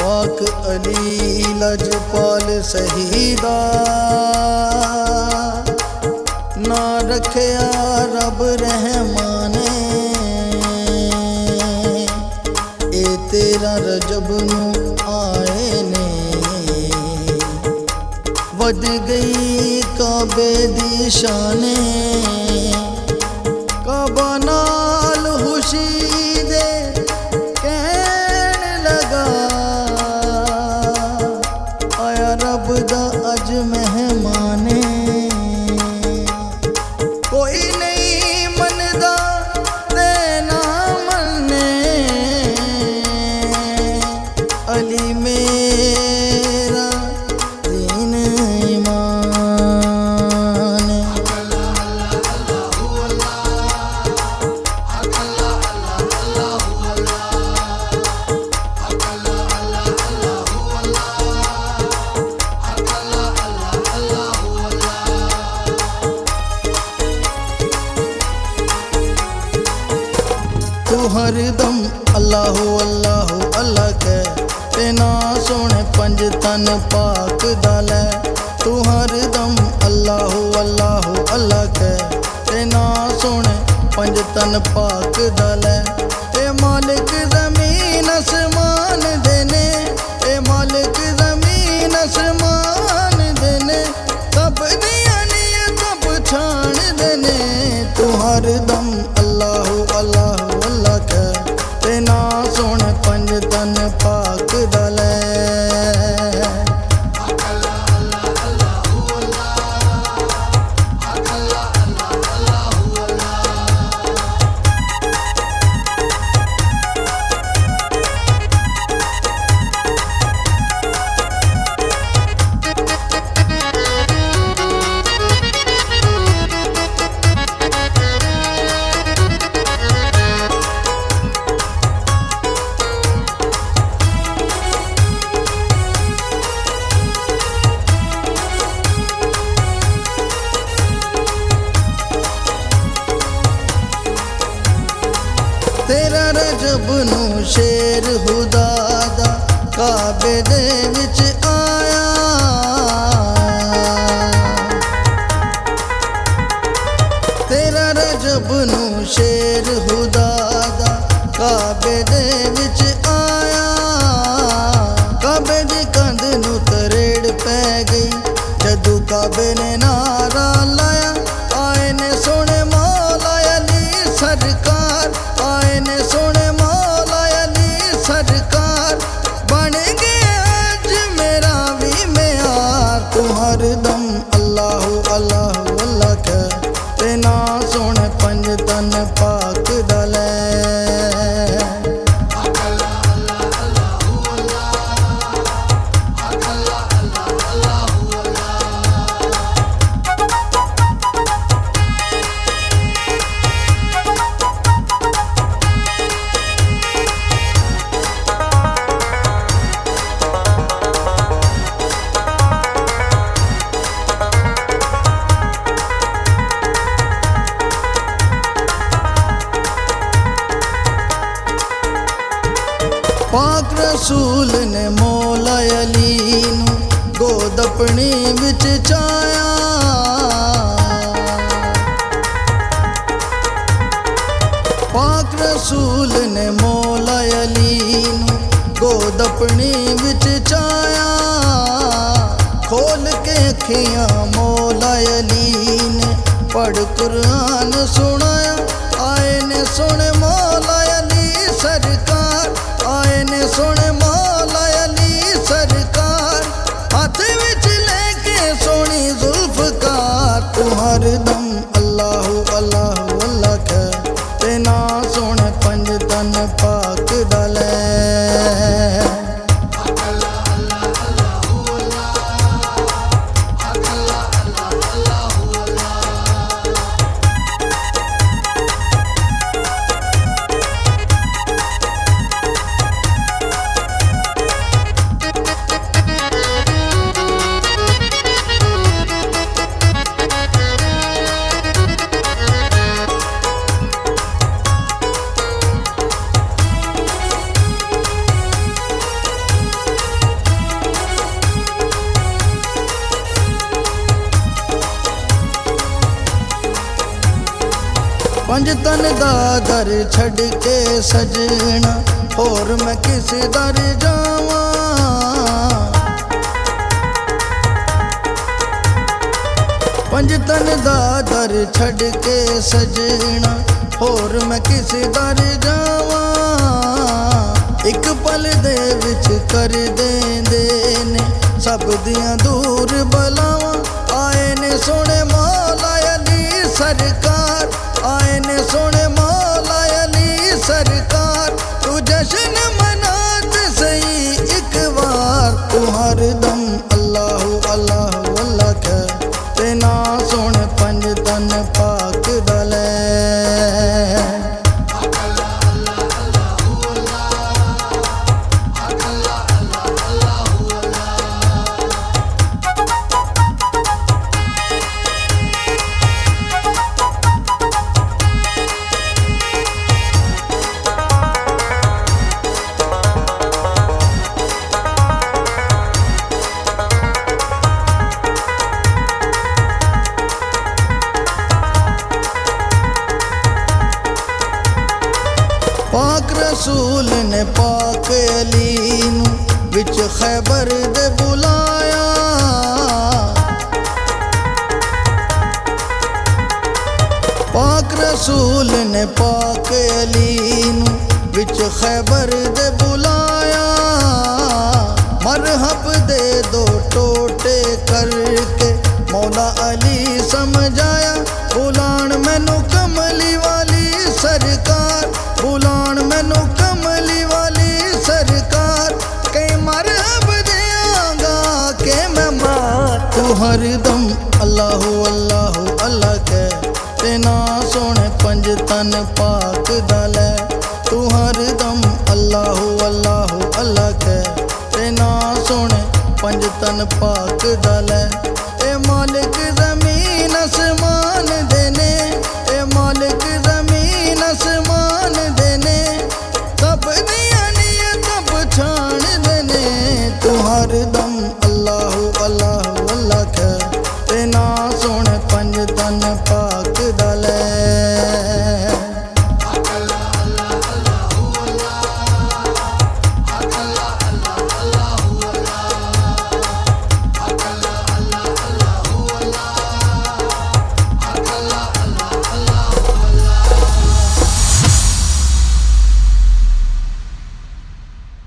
पाक अली लजपाल शहीदा ना रखया रब रहमाने ए तेरा रजब नू आए ने वध गई काबे दी शाने काबा नाल खुशी दे कहन लगा आया रब दा अज मेहमाने कोई नहीं मनदा ते ना मन्ने अली मेरा दीन ईमान तू हरदम अल्लाह अल्लाह अल्लाह कह ते ना सोने पंज तन पाक दालै तू हरदम अल्लाह अल्लाह अल्लाह कह ते ना सोने पंज तन पाक दालै ते मालिक ज़मीन आसमान देने ते मालिक ज़मीन आसमान देने सब दियां नियतां पछाण देने तू हरदम अल्लाह अल्लाह अल्लाह कह ते ना सोने पंज तन पाक दालै तेरा रजब नू शेर खुदा दा काबे दे विच आया तेरा रजब नू शेर खुदा दा काबे दे विच आया काबे दी कंध नू तरेड़ पै गई जदू काबे ने नारा लाया आए ने सोने मौला अली सरकार आए ने सोने मौला अली सरकार बन गया अज मेरा भी मेयार तू हरदम अल्लाह अल्लाह अल्लाह कह ते ना सोने पंज तन पाक दालै पाक रसूल ने मौला अली नू गोद अपनी विच चाया पाक रसूल ने मौला अली नू गोद अपनी विच चाया खोल के अखियां मौला अली ने पढ़ कुरान सुनाया आए ने सुने मौला अली सरकार आए ने सोने मौला अली सरकार हाथ विच लेके सोनी जुल्फकार तू हरदम अल्लाह अल्लाह अल्लाह कह ते ना सोने पंज तन पाक दालै पंज तन दा दर छड़ के सजना होर मैं किस दर जावां। पंज तन दा दर छड़ के सजना होर मैं किस दर जावां। एक पल दे विच कर देंदे ने सब दियां दूर बलावां। आए ने सोने मौला अली सरकार, आए ने सोने मौला अली सरकार। तू जश्न मनात सही एक बार, तू हर दम अल्लाहु अल्लाहु अल्लाह कह ते ना सुन पंज तन पाक दले। पाक रसूल ने पाक अली नू विच खैबर दे बुलाया। पाक रसूल ने पाक अली नू विच खैबर दे बुलाया। मरहब दे दो टोटे करके मौला अली समझाया। बुलाण मैनू कमली वाली सरकार, बुलाण मैनू कमली वाली सरकार। कई मरहब देंगा के मैं मार, तू हर दम अल्लाहु अल्लाहु अल्लाह कह ते ना सोने पंज तन पाक दले। तू हर दम अल्लाहु अल्लाहु अल्लाह कह ते ना सोने पंज तन पाक दले। ए मालिक ज़मीन आसमान देने, ए मालिक ज़मीन आसमान देने। सब दियां नियतां पछाण देने, तू हर